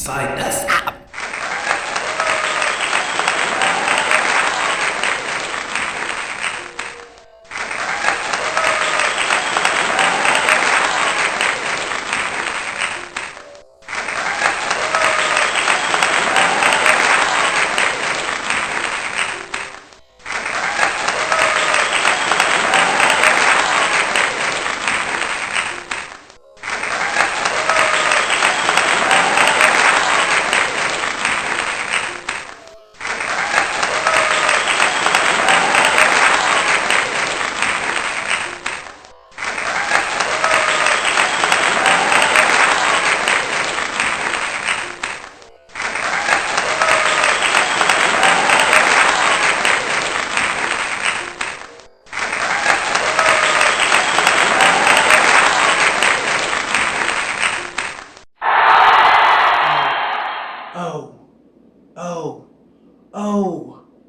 Sign us up.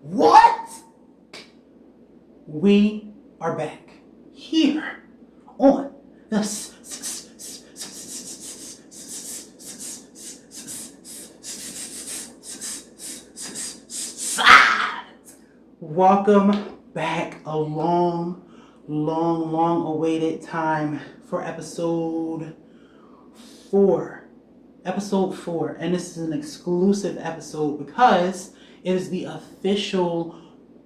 What? We are back here on the sides. Welcome back. A long awaited time for episode 4. Episode 4. And this is an exclusive episode because it is the official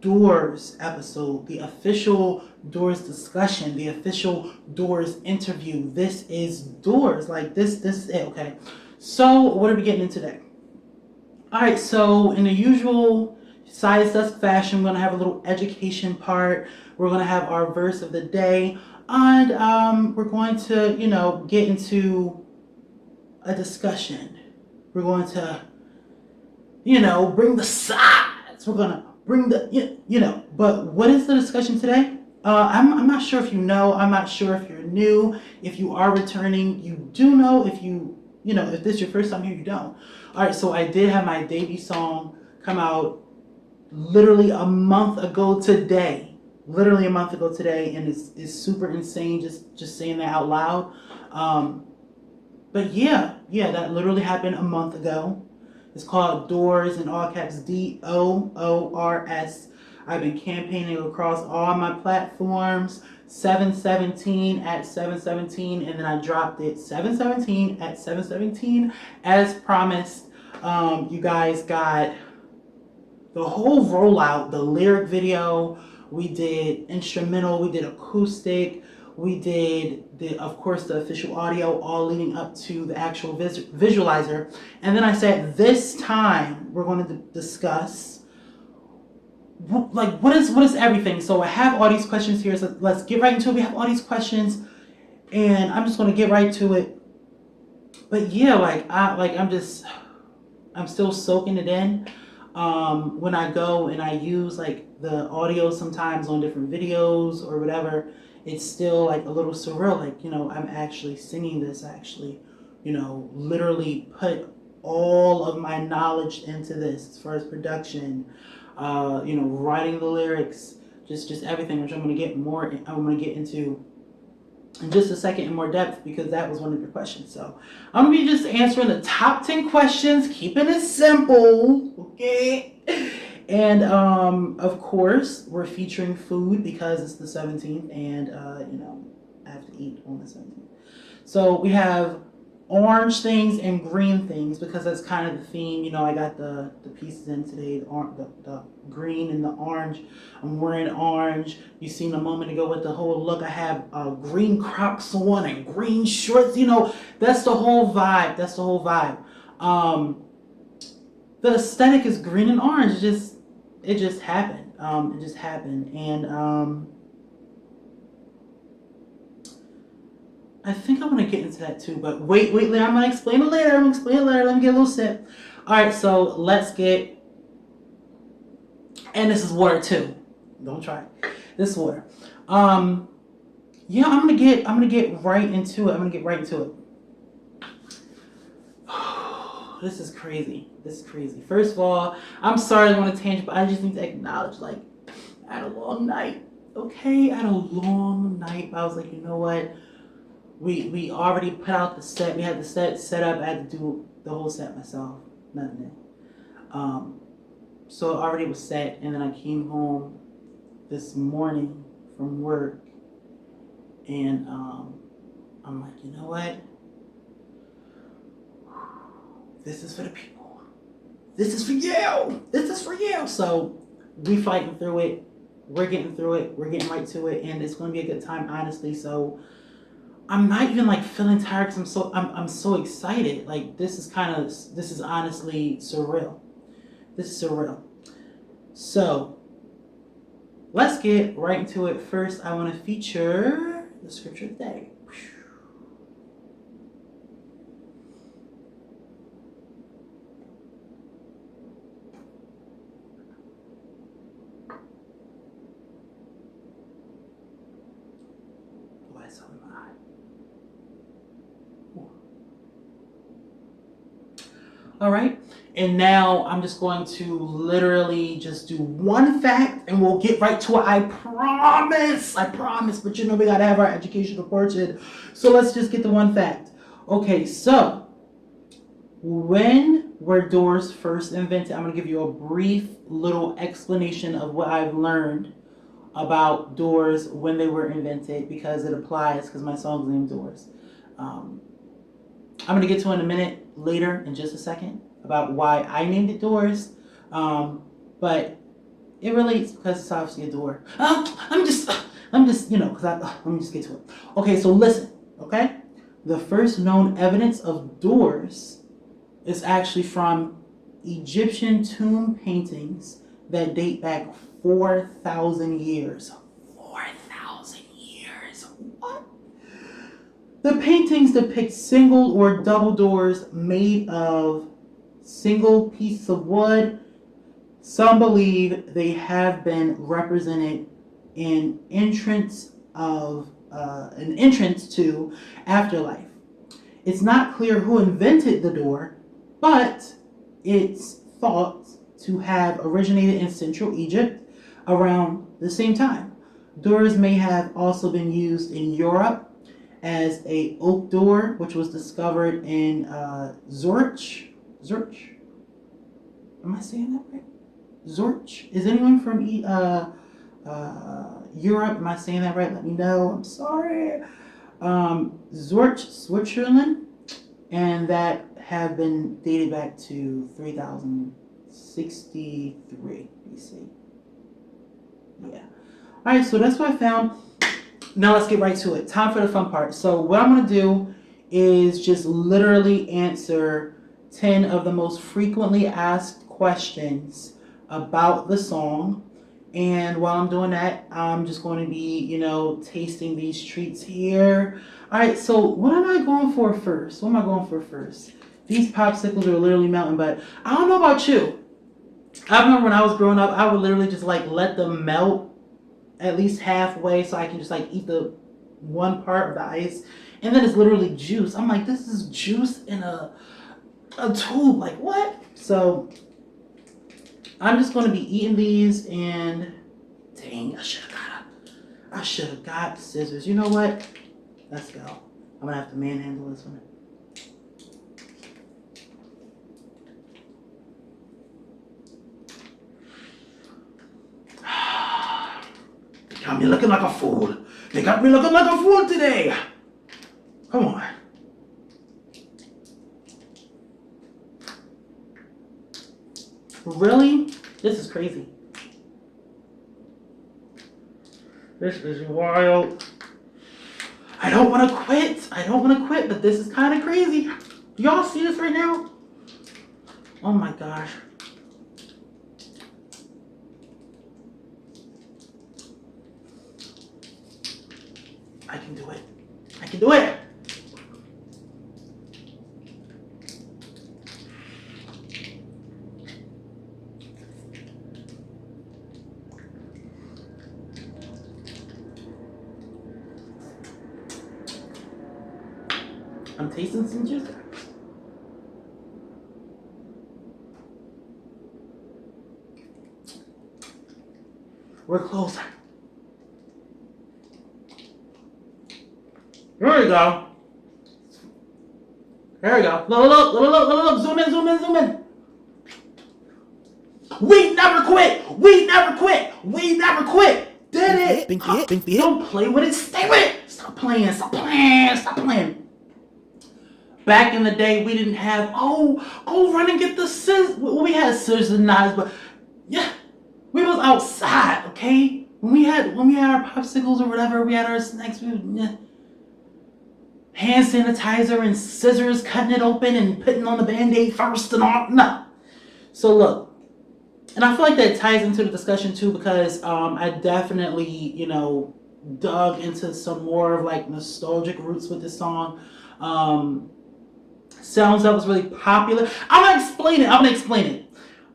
Doors episode, the official Doors discussion, the official Doors interview. This is Doors. Like this is it, okay? So what are we getting into today? Alright, so in the usual Size Dusk fashion, we're gonna have a little education part. We're gonna have our verse of the day, and we're going to, get into a discussion. We're going to, bring the sides. We're gonna bring the, but what is the discussion today? I'm not sure if you know. I'm not sure if you're new. If you are returning, you do know. If if this is your first time here, you don't. All right, so I did have my debut song come out literally a month ago today. And it's super insane just saying that out loud. But yeah, that literally happened a month ago. It's called Doors, in all caps, DOORS. I've been campaigning across all my platforms. 717 at 717, and then I dropped it 717 at 717 as promised. You guys got the whole rollout, the lyric video. We did instrumental, we did acoustic, we did of course the official audio, all leading up to the actual visualizer. And then I said this time we're going to discuss what is everything. So I have all these questions here, so let's get right into it. We have all these questions and I'm just going to get right to it. But yeah, I'm still soaking it in. When I go and I use like the audio sometimes on different videos or whatever, it's still like a little surreal. Like, I'm actually singing this, literally put all of my knowledge into this as far as production, writing the lyrics, just everything, which I'm going to get into in just a second in more depth, because that was one of your questions. So I'm going to be just answering the top 10 questions, keeping it simple, okay? And of course, we're featuring food because it's the 17th, and I have to eat on the 17th. So we have orange things and green things because that's kind of the theme. I got the pieces in today, the green and the orange. I'm wearing orange. You seen a moment ago with the whole look. I have green Crocs on and green shorts. That's the whole vibe. The aesthetic is green and orange. It just happened. And I think I want to get into that too, but wait, I'm going to explain it later. Let me get a little sip. All right, so let's get, and this is water too. Don't try it. This is water. Yeah, I'm going to get right into it. This is crazy. First of all, I'm sorry I want to tangent, but I just need to acknowledge, I had a long night. Okay, I had a long night. But I was like, you know what? We already put out the set. We had the set set up. I had to do the whole set myself, nothing new. So it already was set, and then I came home this morning from work, and I'm like, you know what? This is for the people. This is for you. This is for you. So we fighting through it. We're getting through it. We're getting right to it, and it's going to be a good time, honestly. So I'm not even like feeling tired because I'm so excited. Like this is honestly surreal. This is surreal. So let's get right into it. First, I want to feature the scripture of the day. All right. And now I'm just going to literally just do one fact and we'll get right to it. I promise. But you know, we got to have our educational portion. So let's just get the one fact. Okay, so when were doors first invented? I'm going to give you a brief little explanation of what I've learned about doors when they were invented because it applies because my song's named Doors. I'm going to get to it in a minute later in just a second about why I named it Doors. But it relates because it's obviously a door. I'm just, you know, because let me just get to it. Okay, so listen, okay? The first known evidence of doors is actually from Egyptian tomb paintings that date back 4,000 years. 4,000 years. What? The paintings depict single or double doors made of single pieces of wood. Some believe they have been represented in entrance to afterlife. It's not clear who invented the door, but it's thought to have originated in Central Egypt around the same time. Doors may have also been used in Europe as a oak door, which was discovered in Zurich. Am I saying that right? Zurich? Is anyone from Europe? Am I saying that right? Let me know. I'm sorry. Zurich, Switzerland, and that have been dated back to 3063 BC. Yeah. All right, so that's what I found. Now let's get right to it. Time for the fun part. So what I'm going to do is just literally answer 10 of the most frequently asked questions about the song. And while I'm doing that, I'm just going to be, you know, tasting these treats here. All right, so what am I going for first? These popsicles are literally melting, but I don't know about you. I remember when I was growing up, I would literally just like let them melt at least halfway so I can just like eat the one part of the ice. And then it's literally juice. I'm like, this is juice in a tube. Like, what? So I'm just going to be eating these and dang, I should have got scissors. You know what? Let's go. I'm going to have to manhandle this one. They got me looking like a fool. They got me looking like a fool today. Come on. Really? This is crazy. This is wild. I don't want to quit, but this is kind of crazy. Do y'all see this right now? Oh my gosh. I can do it. I'm tasting some juice. We're close. There we go. There we go. Look. Zoom in. We never quit. Did it. Beingth. Don't play with it. Stay with it. Stop playing. Back in the day, we didn't have, go run and get the scissors. Well, we had scissors and knives, but yeah, we was outside, okay? When we had our popsicles or whatever, we had our snacks, hand sanitizer and scissors, cutting it open and putting on the Band-Aid first and all. No. So look, and I feel like that ties into the discussion too, because I definitely, dug into some more of like nostalgic roots with this song. Sounds that was really popular. I'm gonna explain it.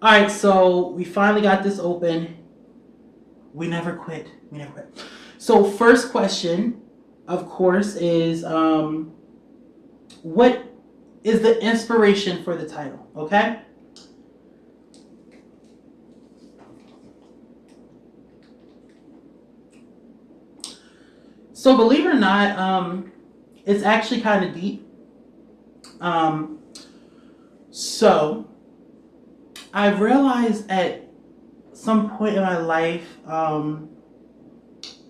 All right, so we finally got this open. We never quit. So first question, of course, is what is the inspiration for the title? Okay. So believe it or not, it's actually kind of deep. So I realized at some point in my life,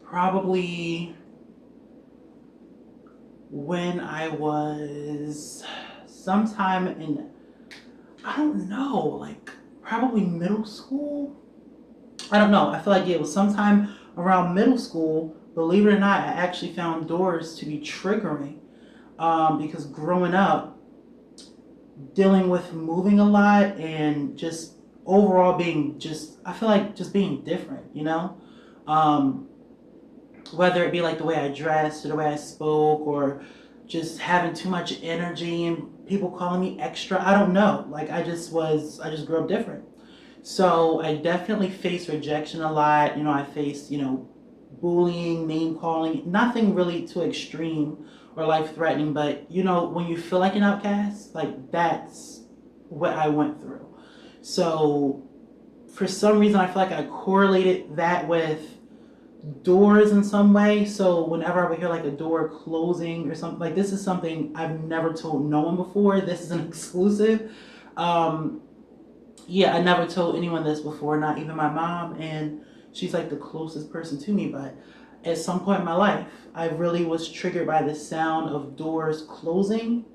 probably when I was sometime in, I don't know, like probably middle school. I don't know. I feel like it was sometime around middle school. Believe it or not, I actually found doors to be triggering, because growing up, dealing with moving a lot and just overall being I feel like just being different, whether it be like the way I dressed or the way I spoke or just having too much energy and people calling me extra. I don't know. Like I just grew up different. So I definitely faced rejection a lot. I faced, bullying, name calling, nothing really too extreme or life threatening, but when you feel like an outcast, like that's what I went through. So for some reason, I feel like I correlated that with doors in some way. So whenever I would hear like a door closing or something, like this is something I've never told no one before. This is an exclusive. Yeah, I never told anyone this before, not even my mom, and she's like the closest person to me. But at some point in my life, I really was triggered by the sound of doors closing.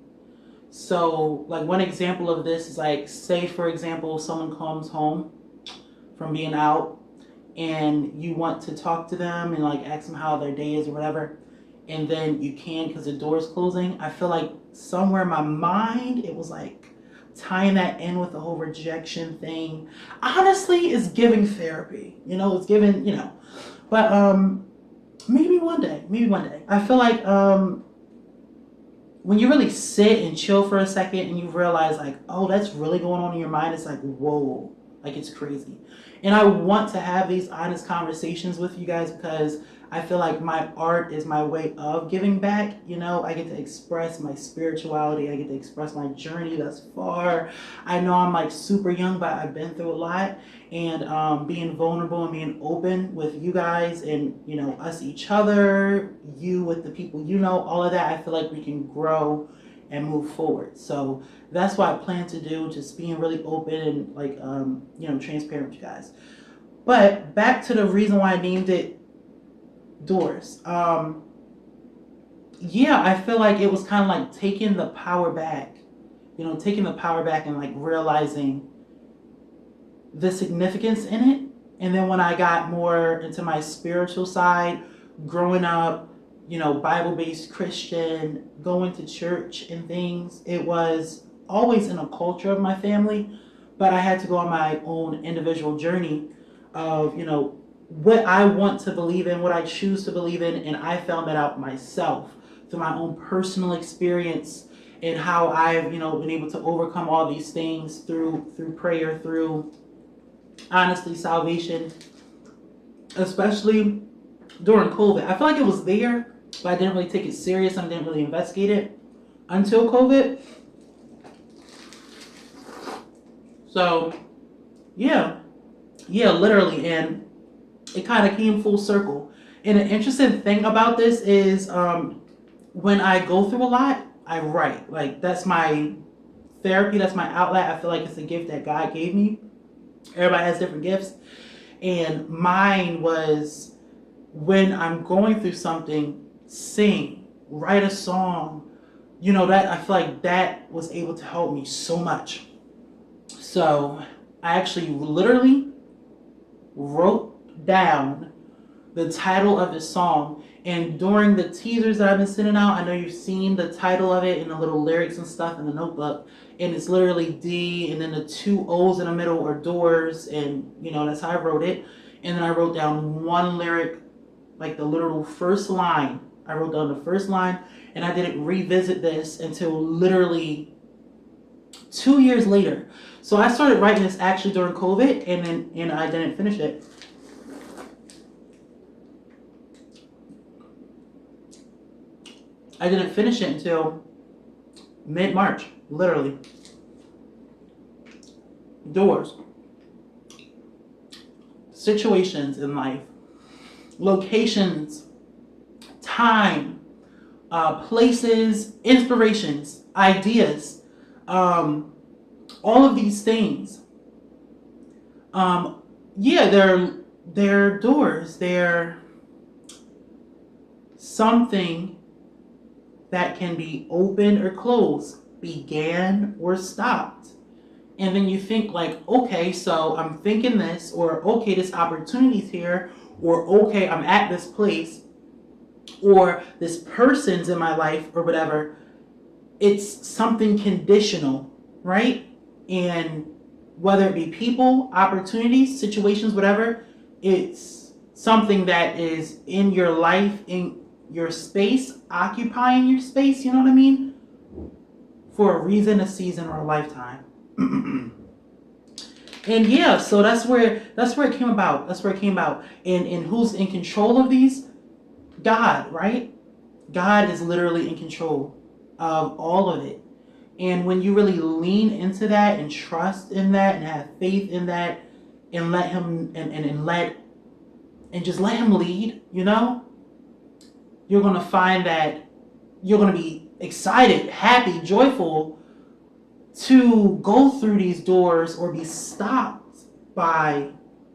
So like one example of this is like, say for example, someone comes home from being out and you want to talk to them and like ask them how their day is or whatever, and then you can't because the door's closing. I feel like somewhere in my mind it was like tying that in with the whole rejection thing. Honestly, it's giving therapy. It's giving, but maybe one day. I feel like when you really sit and chill for a second and you realize like, oh, that's really going on in your mind, it's like, whoa, like it's crazy. And I want to have these honest conversations with you guys because I feel like my art is my way of giving back. I get to express my spirituality. I get to express my journey thus far. I know I'm like super young, but I've been through a lot. And being vulnerable and being open with you guys and, us, each other, you with the people, all of that, I feel like we can grow and move forward. So that's what I plan to do, just being really open and like, transparent with you guys. But back to the reason why I named it Doors. Yeah, I feel like it was kind of like taking the power back, and like realizing the significance in it. And then when I got more into my spiritual side, growing up, Bible-based Christian, going to church and things, it was always in a culture of my family, but I had to go on my own individual journey of, what I want to believe in, what I choose to believe in, and I found that out myself through my own personal experience and how I've, been able to overcome all these things through prayer, through honestly salvation, especially during COVID. I feel like it was there, but I didn't really take it serious and I didn't really investigate it until COVID. So, yeah, literally, and it kind of came full circle. And an interesting thing about this is when I go through a lot, I write. Like, that's my therapy, that's my outlet. I feel like it's a gift that God gave me. Everybody has different gifts. And mine was, when I'm going through something, sing, write a song. That I feel like that was able to help me so much. So I actually literally wrote down the title of the song. And during the teasers that I've been sending out, I know you've seen the title of it and the little lyrics and stuff in the notebook. And it's literally D, and then the two O's in the middle are doors. And, that's how I wrote it. And then I wrote down one lyric, like the literal first line. I wrote down the first line, and I didn't revisit this until literally 2 years later. So I started writing this actually during COVID, and I didn't finish it. I didn't finish it until mid-March, literally. Doors, situations in life, locations, time, places, inspirations, ideas, all of these things. They're doors. They're something that can be opened or closed, began or stopped. And then you think like, okay, so I'm thinking this, or okay, this opportunity's here, or okay, I'm at this place, or this person's in my life, or whatever. It's something conditional, right? And whether it be people, opportunities, situations, whatever, it's something that is in your life, in your space, occupying your space, you know what I mean? For a reason, a season, or a lifetime. And yeah, so that's where it came about. That's where it came about. And who's in control of these? God, right? God is literally in control of all of it. And when you really lean into that and trust in that and have faith in that and let him and just let him lead, you're gonna find that you're gonna be excited, happy, joyful to go through these doors or be stopped by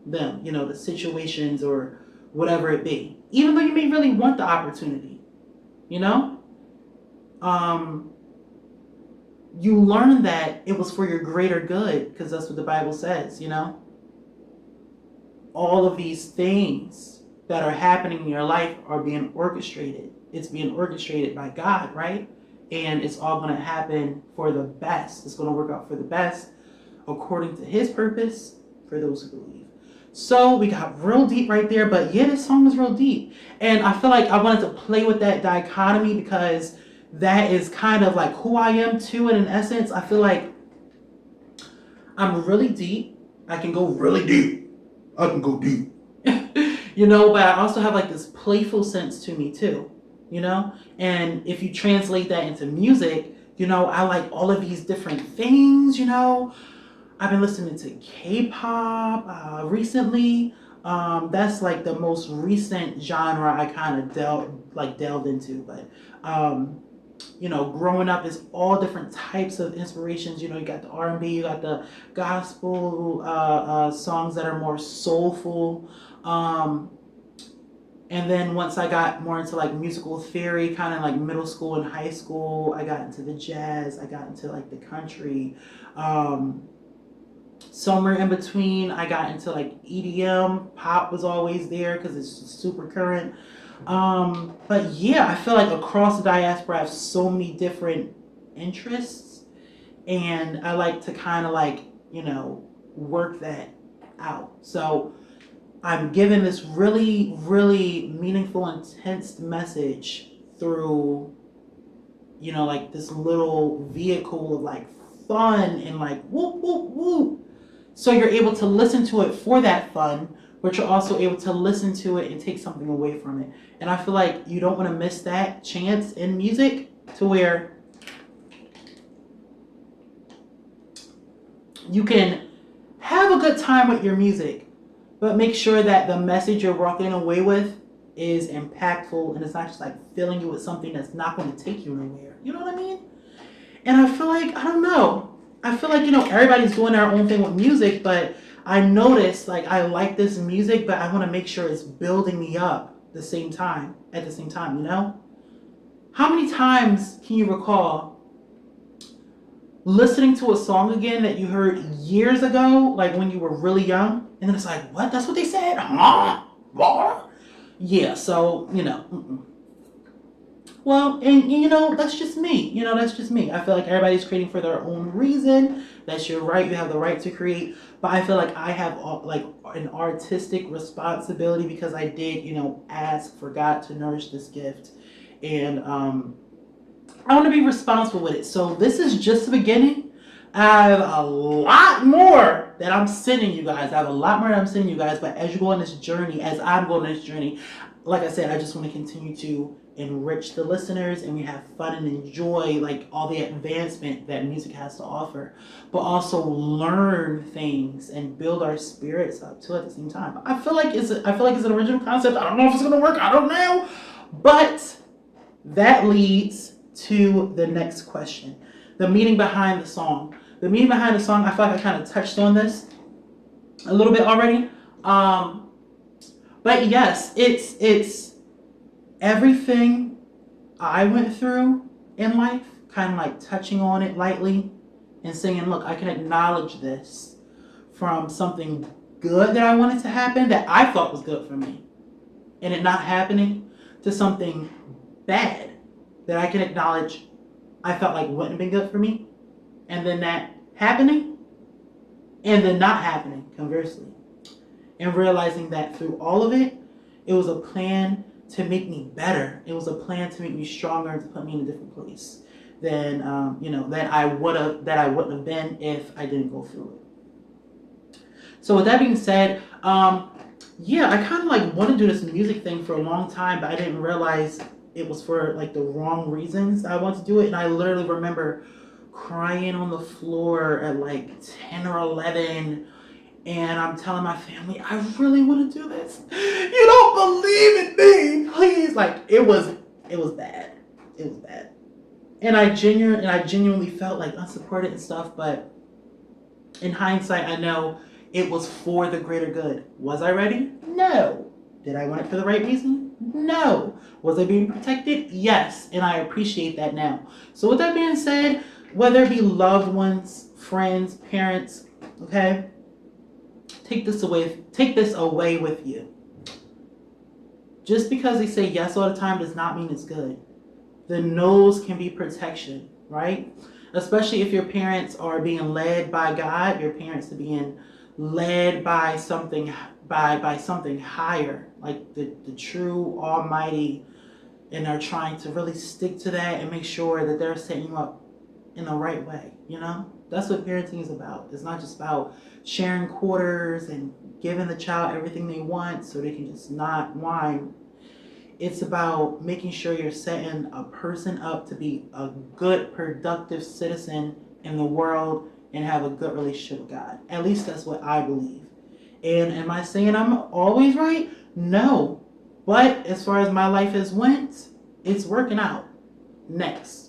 them, the situations or whatever it be. Even though you may really want the opportunity, you learn that it was for your greater good, because that's what the Bible says, All of these things that are happening in your life are being orchestrated. It's being orchestrated by God, right? And it's all going to happen for the best. It's going to work out for the best according to his purpose for those who believe. So we got real deep right there, but yeah, this song was real deep. And I feel like I wanted to play with that dichotomy because that is kind of like who I am too. And in essence, I feel like I'm really deep. I can go really deep. I can go deep. But I also have like this playful sense to me too. And if you translate that into music, I like all of these different things. I've been listening to K-pop recently. That's like the most recent genre I kind of delved into. But growing up is all different types of inspirations. You got the R&B, you got the gospel songs that are more soulful. And then once I got more into like musical theory, kind of like middle school and high school, I got into the jazz, I got into like the country. Somewhere in between, I got into like EDM. Pop was always there because it's super current. But yeah, I feel like across the diaspora I have so many different interests, and I like to kind of like, work that out. So I'm giving this really, really meaningful, intense message through, like this little vehicle of like fun and like whoop, whoop, whoop. So you're able to listen to it for that fun, but you're also able to listen to it and take something away from it. And I feel like you don't want to miss that chance in music to where you can have a good time with your music, but make sure that the message you're walking away with is impactful and it's not just like filling you with something that's not going to take you anywhere. You know what I mean? And I feel like, I don't know. I feel like, everybody's doing their own thing with music, but I notice like I like this music, but I want to make sure it's building me up at the same time, How many times can you recall listening to a song again that you heard years ago, like when you were really young, and then it's like, what? That's what they said? Huh? What? Yeah, so, Well, and that's just me. That's just me. I feel like everybody's creating for their own reason. That's your right. You have the right to create. But I feel like I have like an artistic responsibility because I did, ask for God to nourish this gift. And I want to be responsible with it. So this is just the beginning. I have a lot more that I'm sending you guys. I have a lot more that I'm sending you guys. But as you go on this journey, as I'm going on this journey, like I said, I just want to continue to enrich the listeners and we have fun and enjoy like all the advancement that music has to offer, but also learn things and build our spirits up too at the same time. I feel like it's an original concept. I don't know if it's gonna work. I don't know, but that leads to the next question: the meaning behind the song. The meaning behind the song. I feel like I kind of touched on this a little bit already. But yes, it's everything I went through in life, kind of like touching on it lightly and saying, look, I can acknowledge this from something good that I wanted to happen that I thought was good for me and it not happening, to something bad that I can acknowledge I felt like wouldn't have been good for me, and then that happening and then not happening conversely, and realizing that through all of it, it was a plan to make me better. It was a plan to make me stronger and to put me in a different place than that I wouldn't have been if I didn't go through it. So with that being said, yeah, I kind of like want to do this music thing for a long time, but I didn't realize it was for like the wrong reasons I want to do it. And I literally remember crying on the floor at like 10 or 11. And I'm telling my family, I really want to do this. You don't believe in me, please. Like it was bad. It was bad. And I genuinely felt like unsupported and stuff. But in hindsight, I know it was for the greater good. Was I ready? No. Did I want it for the right reason? No. Was I being protected? Yes. And I appreciate that now. So with that being said, whether it be loved ones, friends, parents, okay? Take this away with you. Just because they say yes all the time does not mean it's good. The no's can be protection, right? Especially if your parents are being led by God, your parents are being led by something something higher, like the true Almighty, and are trying to really stick to that and make sure that they're setting you up in the right way, That's what parenting is about. It's not just about sharing quarters and giving the child everything they want so they can just not whine. It's about making sure you're setting a person up to be a good, productive citizen in the world and have a good relationship with God. At least that's what I believe. And am I saying I'm always right? No. But as far as my life has went, it's working out. Next.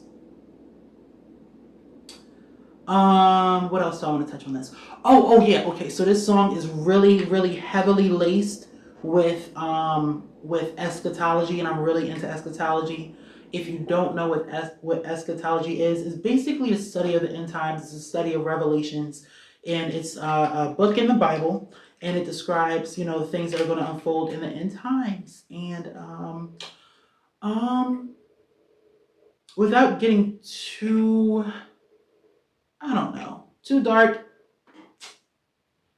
What else do I want to touch on this? Oh yeah, okay. So this song is really, really heavily laced with eschatology, and I'm really into eschatology. If you don't know what eschatology is, it's basically a study of the end times. It's a study of Revelations, and it's a book in the Bible, and it describes things that are going to unfold in the end times. And without getting too, I don't know, too dark.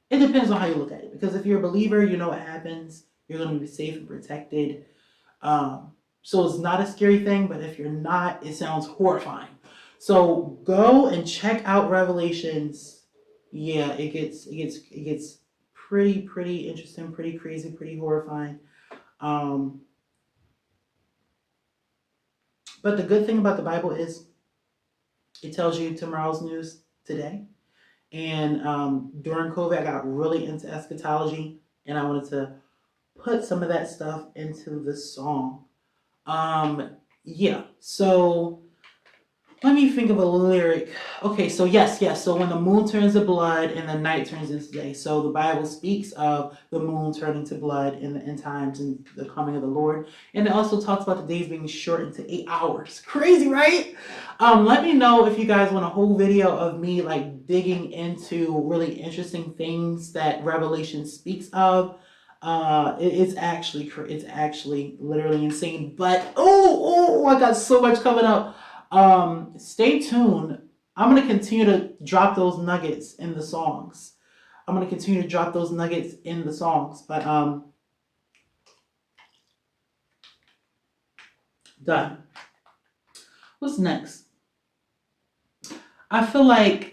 It depends on how you look at it. Because if you're a believer, you know what happens. You're going to be safe and protected. So it's not a scary thing. But if you're not, it sounds horrifying. So go and check out Revelations. Yeah, it gets pretty interesting, pretty crazy, pretty horrifying. But the good thing about the Bible is it tells you tomorrow's news today. And during COVID, I got really into eschatology, and I wanted to put some of that stuff into the song. Yeah. So let me think of a lyric. Okay, so yes. So when the moon turns to blood and the night turns into day. So the Bible speaks of the moon turning to blood in the end times and the coming of the Lord. And it also talks about the days being shortened to 8 hours. Crazy, right? Let me know if you guys want a whole video of me like digging into really interesting things that Revelation speaks of. It's actually literally insane. But I got so much coming up. Stay tuned. I'm gonna continue to drop those nuggets in the songs. But done. What's next? I feel like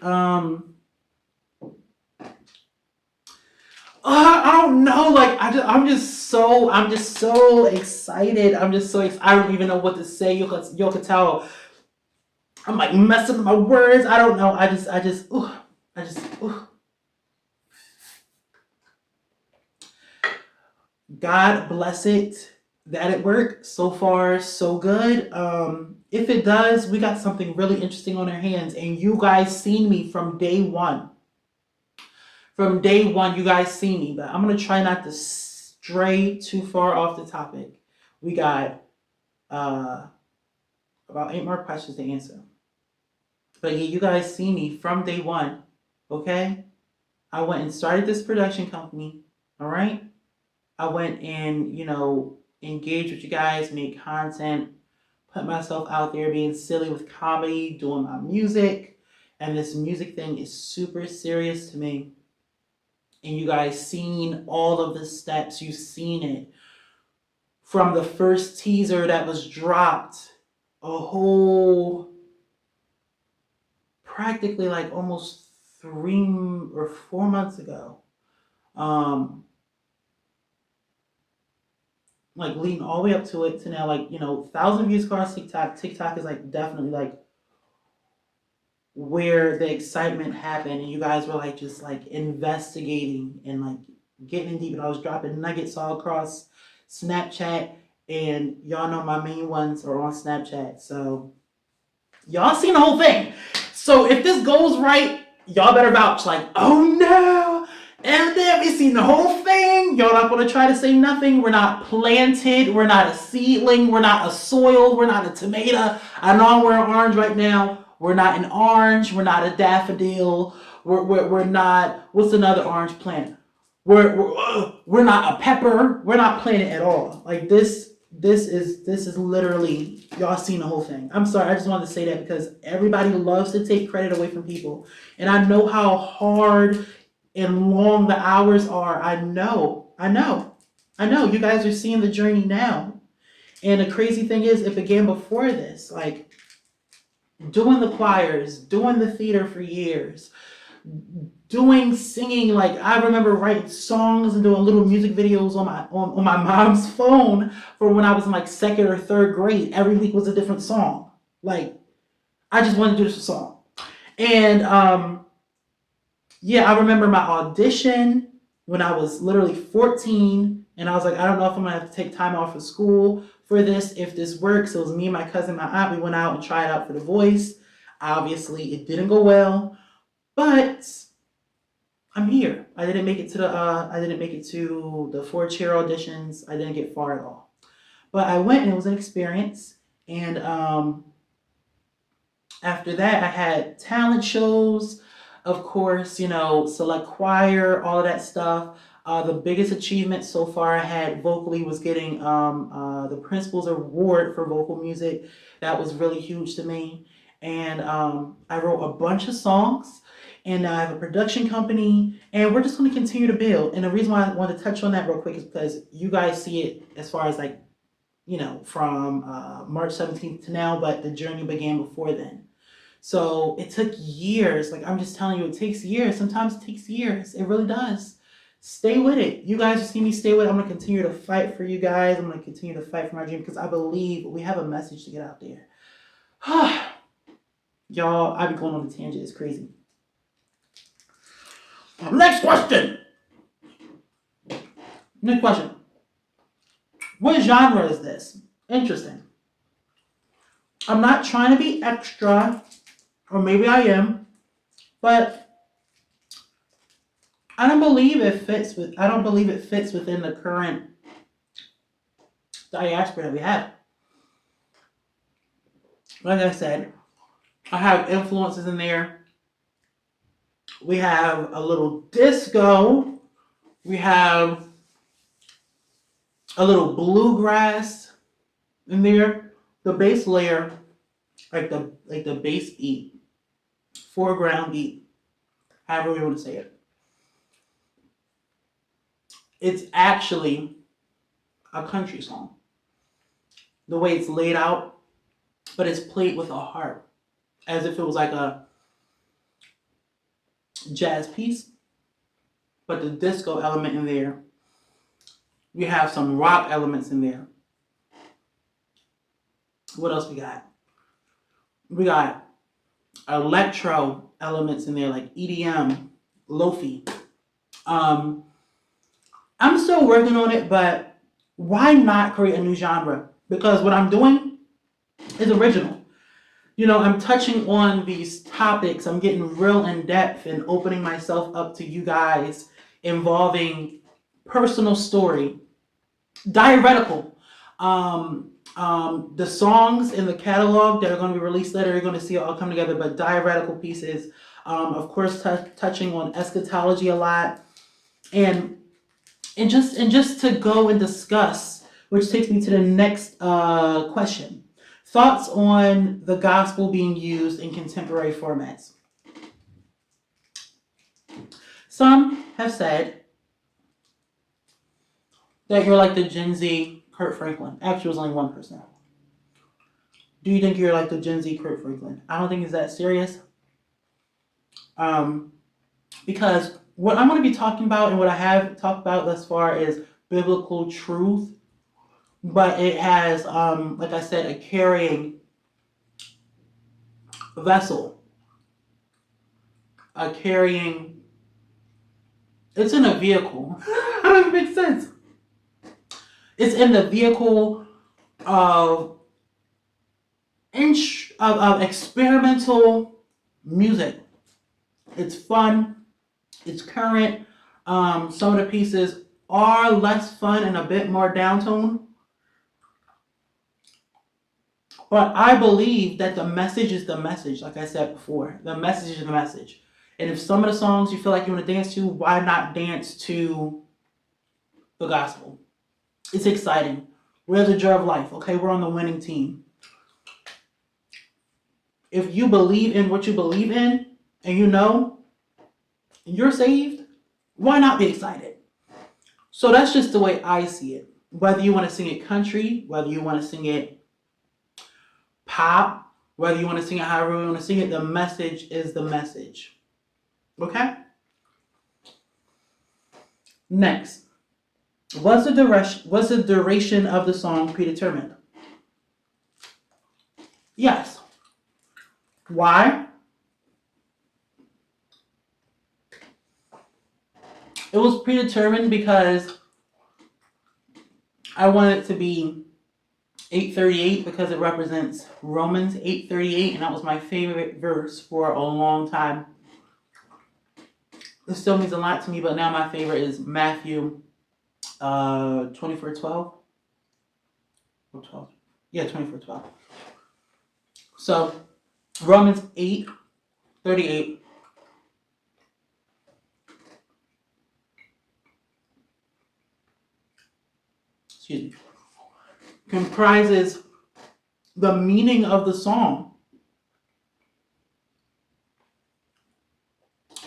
I don't know. Like I'm just so excited. I don't even know what to say. You could tell. I'm like messing with my words. I don't know. God bless it that it worked. So far, so good. If it does, we got something really interesting on our hands. And you guys seen me from day one. From day one, you guys see me. But I'm going to try not to stray too far off the topic. We got about 8 more questions to answer. But yeah, you guys see me from day one. Okay? I went and started this production company. All right? I went and, engaged with you guys, made content, put myself out there being silly with comedy, doing my music. And this music thing is super serious to me. And you guys seen all of the steps. You've seen it. From the first teaser that was dropped, a whole, practically like almost 3 or 4 months ago. Like leading all the way up to it to now, like 1,000 views across TikTok. TikTok is like definitely like where the excitement happened, and you guys were like just like investigating and like getting in deep. And I was dropping nuggets all across Snapchat, and y'all know my main ones are on Snapchat, so y'all seen the whole thing. So if this goes right, y'all better vouch like, oh no. And then we seen the whole thing. Y'all not gonna try to say nothing. We're not planted. We're not a seedling. We're not a soil. We're not a tomato. I know I'm wearing orange right now. We're not an orange. We're not a daffodil. We're not. What's another orange plant? We're not a pepper. We're not planted at all. Like this is literally, y'all seen the whole thing. I'm sorry. I just wanted to say that because everybody loves to take credit away from people, and I know how hard and long the hours are. I know. You guys are seeing the journey now. And the crazy thing is, it began before this. Like, doing the choirs, doing the theater for years, doing singing. Like, I remember writing songs and doing little music videos on my mom's phone for when I was in like 2nd or 3rd grade. Every week was a different song. Like, I just wanted to do this song. And yeah, I remember my audition when I was literally 14, and I was like, I don't know if I'm gonna have to take time off of school for this, if this works. It was me and my cousin, my aunt, we went out and tried out for The Voice. Obviously, it didn't go well, but I'm here. I didn't make it to the 4 chair auditions. I didn't get far at all. But I went, and it was an experience. And after that, I had talent shows. Of course, select choir, all of that stuff. The biggest achievement so far I had vocally was getting the principal's award for vocal music. That was really huge to me. And I wrote a bunch of songs, and I have a production company, and we're just going to continue to build. And the reason why I want to touch on that real quick is because you guys see it as far as like, from March 17th to now, but the journey began before then. So it took years. Like, I'm just telling you, it takes years. Sometimes it takes years. It really does. Stay with it. You guys just see me stay with it. I'm going to continue to fight for you guys. I'm going to continue to fight for my dream because I believe we have a message to get out there. Y'all, I be going on a tangent. It's crazy. Next question. What genre is this? Interesting. I'm not trying to be extra, or maybe I am, but I don't believe it fits within the current diaspora that we have. Like I said, I have influences in there. We have a little disco. We have a little bluegrass in there. The bass layer, like the bass beat, foreground beat, however we want to say it. It's actually a country song. The way it's laid out, but it's played with a harp, as if it was like a jazz piece. But the disco element in there, we have some rock elements in there. What else we got? We got electro elements in there, like EDM, lofi. I'm still working on it, but why not create a new genre? Because what I'm doing is original. I'm touching on these topics. I'm getting real in depth and opening myself up to you guys, involving personal story, diaretical. The songs in the catalog that are going to be released later, you're going to see it all come together, but diaretical pieces. Of course, touching on eschatology a lot, and just to go and discuss, which takes me to the next question. Thoughts on the gospel being used in contemporary formats. Some have said that you're like the Gen Z Kurt Franklin. Actually, it was only 1%. Do you think you're like the Gen Z Kurt Franklin? I don't think it's that serious. Because what I'm going to be talking about and what I have talked about thus far is biblical truth, but it has, like I said, a carrying vessel, it's in a vehicle. How does it make sense? It's in the vehicle of experimental music. It's fun. It's current. Some of the pieces are less fun and a bit more downtone. But I believe that the message is the message, like I said before. The message is the message. And if some of the songs you feel like you want to dance to, why not dance to the gospel? It's exciting. We're the joy of life. Okay, we're on the winning team. If you believe in what you believe in, and you're saved, why not be excited? So that's just the way I see it. Whether you want to sing it country, whether you want to sing it pop, whether you want to sing it however you want to sing it, the message is the message. Okay? Next. Was the duration of the song predetermined? Yes. Why? It was predetermined because I wanted it to be 8:38 because it represents Romans 8:38, and that was my favorite verse for a long time. It still means a lot to me, but now my favorite is Matthew 24:12. Or 12. Yeah, 24:12. So Romans 8:38. Excuse me. Comprises the meaning of the song.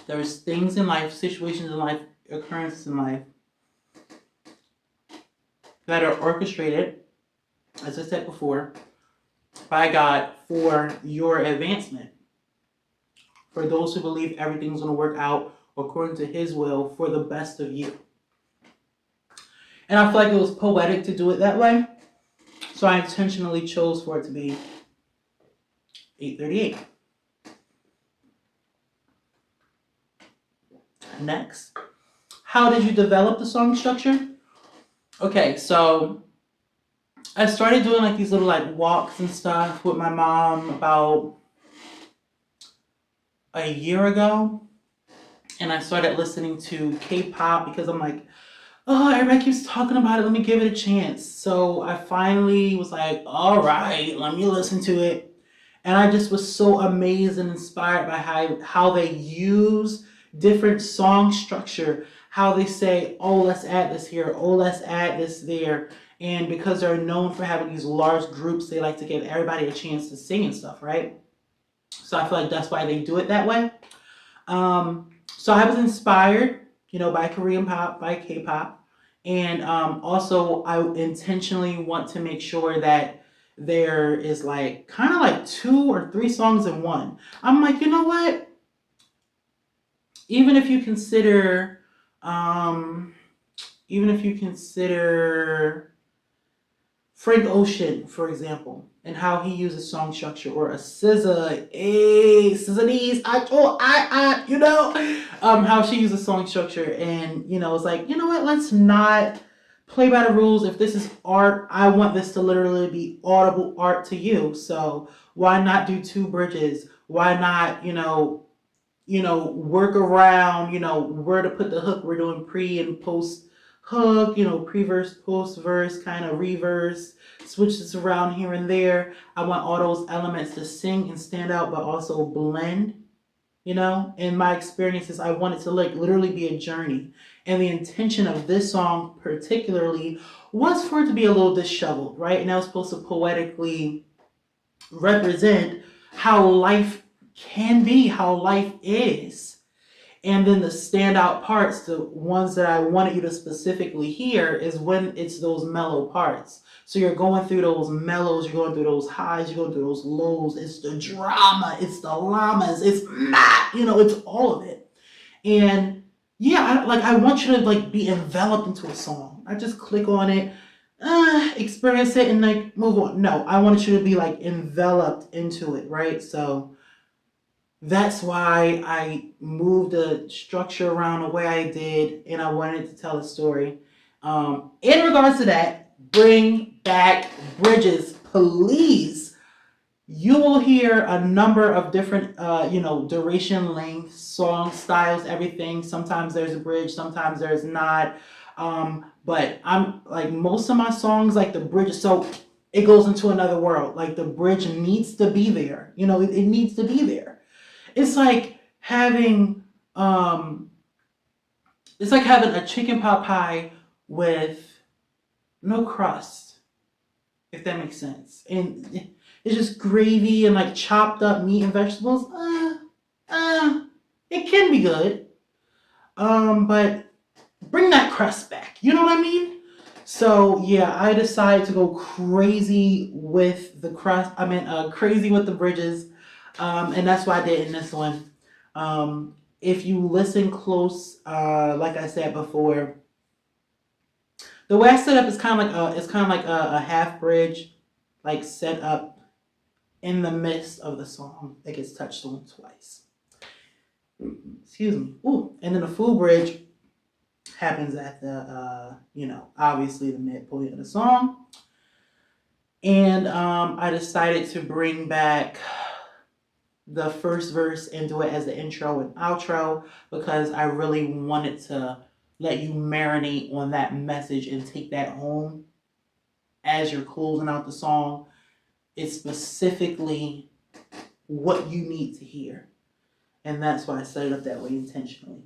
There's things in life, situations in life, occurrences in life that are orchestrated, as I said before, by God for your advancement. For those who believe everything's going to work out according to His will for the best of you. And I feel like it was poetic to do it that way. So I intentionally chose for it to be 8:38. Next. How did you develop the song structure? Okay, so I started doing like these little like walks and stuff with my mom about a year ago. And I started listening to K-pop because I'm like, oh, everybody keeps talking about it. Let me give it a chance. So I finally was like, all right, let me listen to it. And I just was so amazed and inspired by how they use different song structure, how they say, oh, let's add this here, oh, let's add this there. And because they're known for having these large groups, they like to give everybody a chance to sing and stuff, right? So I feel like that's why they do it that way. So I was inspired, by Korean pop, by K-pop, and also I intentionally want to make sure that there is like kind of like 2 or 3 songs in one. I'm like, you know what? Even if you consider, um, even if you consider Frank Ocean, for example, and how he uses song structure, or a SZA, SZA these, how she uses song structure, and it's like, you know what? Let's not play by the rules. If this is art, I want this to literally be audible art to you. So why not do 2 bridges? Why not, work around, where to put the hook. We're doing pre and post hook, pre-verse, post-verse, kind of reverse, switch this around here and there. I want all those elements to sing and stand out, but also blend. In my experiences, I want it to like literally be a journey. And the intention of this song particularly was for it to be a little disheveled, right? And that was supposed to poetically represent how life can be, how life is. And then the standout parts, the ones that I wanted you to specifically hear, is when it's those mellow parts. So you're going through those mellows, you're going through those highs, you're going through those lows. It's the drama, it's the llamas, it's not, it's all of it. And yeah, I want you to like be enveloped into a song. I just click on it, experience it, and like move on. No, I want you to be like enveloped into it, right? So that's why I moved the structure around the way I did, and I wanted to tell a story. In regards to that, bring back bridges, please. You will hear a number of different, duration, length, song styles, everything. Sometimes there's a bridge, sometimes there's not. But I'm like most of my songs, like the bridge, so it goes into another world. Like the bridge needs to be there. It needs to be there. It's like having a chicken pot pie with no crust, if that makes sense. And it's just gravy and like chopped up meat and vegetables. It can be good. But bring that crust back. You know what I mean? So yeah, I decided to go crazy with the crust. Crazy with the bridges. And that's what I did in this one. If you listen close, like I said before, the way I set up is kind of like a half bridge, like set up in the midst of the song that gets touched on twice. Excuse me. Ooh, and then the full bridge happens at the obviously the midpoint of the song. And I decided to bring back the first verse and do it as the intro and outro because I really wanted to let you marinate on that message and take that home as you're closing out the song. It's specifically what you need to hear. And that's why I set it up that way intentionally.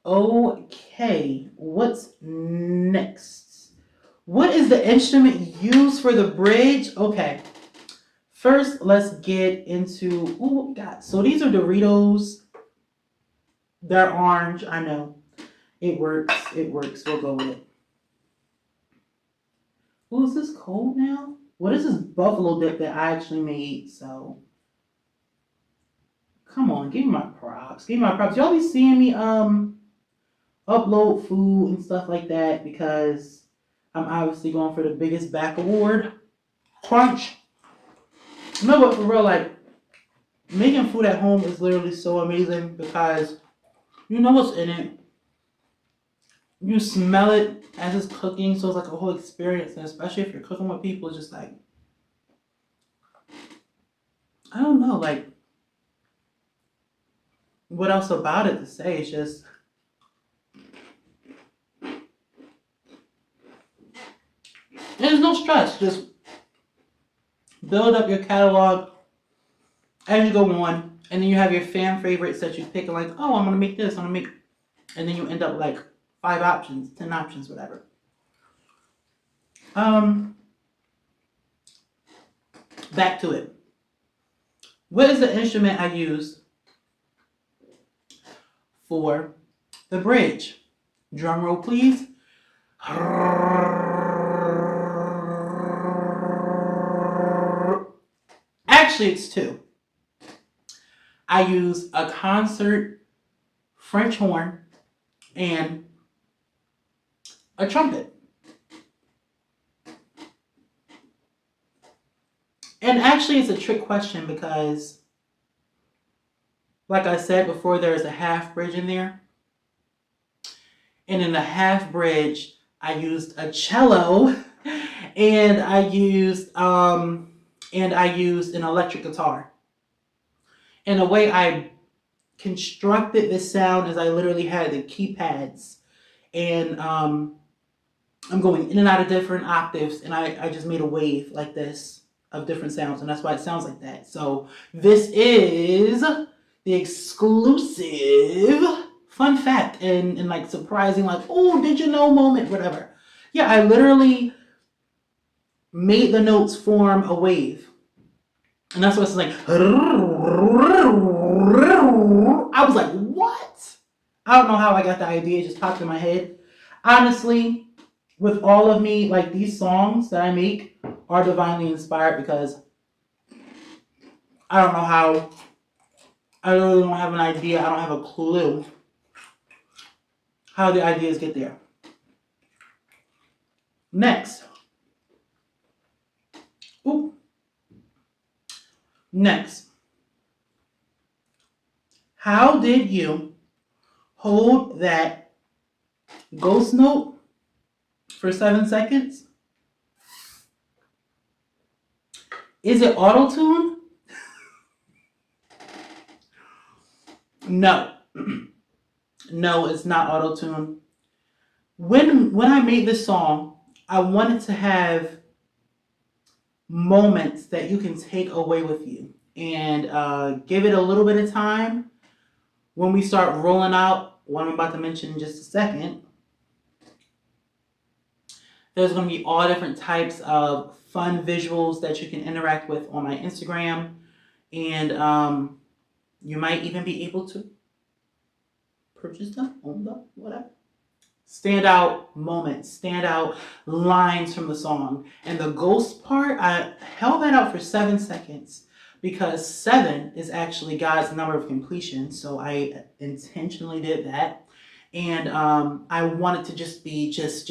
Okay, what's next? What is the instrument used for the bridge? Okay. First, let's get into, oh God. So these are Doritos. They're orange, I know. It works, we'll go with it. Oh, is this cold now? What is this buffalo dip that I actually made? So, come on, give me my props. Y'all be seeing me upload food and stuff like that because I'm obviously going for the biggest back award. Crunch. No, but for real, like, making food at home is literally so amazing because you know what's in it. you smell it as it's cooking, so it's like a whole experience. And especially if you're cooking with people, it's just like, I don't know, like, what else about it to say? It's just, there's no stress. Just build up your catalog as you go on, and then you have your fan favorites that you pick, and like, oh, I'm gonna make this, I'm gonna make, and then you end up with like 5 options, 10 options, whatever. Back to it. What is the instrument I use for the bridge? Drum roll, please. Actually, it's 2. I use a concert French horn and a trumpet. And actually, it's a trick question because, like I said before, there's a half bridge in there. And in the half bridge, I used a cello and I used an electric guitar. And the way I constructed this sound is I literally had the keypads, and I'm going in and out of different octaves, and I just made a wave like this of different sounds, and that's why it sounds like that. So this is the exclusive fun fact and like surprising, like, oh, did you know moment, whatever. Yeah, I literally made the notes form a wave. And that's what it's like. I was like, what? I don't know how I got the idea. It just popped in my head. Honestly, with all of me, like, these songs that I make are divinely inspired because I don't know how. I really don't have an idea. I don't have a clue how the ideas get there. Next. Ooh. Next. How did you hold that ghost note for 7 seconds? Is it auto-tune? No. No, it's not auto-tune. When I made this song, I wanted to have moments that you can take away with you and give it a little bit of time. When we start rolling out what I'm about to mention in just a second, there's going to be all different types of fun visuals that you can interact with on my Instagram, and you might even be able to purchase them on the whatever. Standout moments, standout lines from the song. And the ghost part, I held that out for 7 seconds because 7 is actually God's number of completion. So I intentionally did that. And I wanted to just be just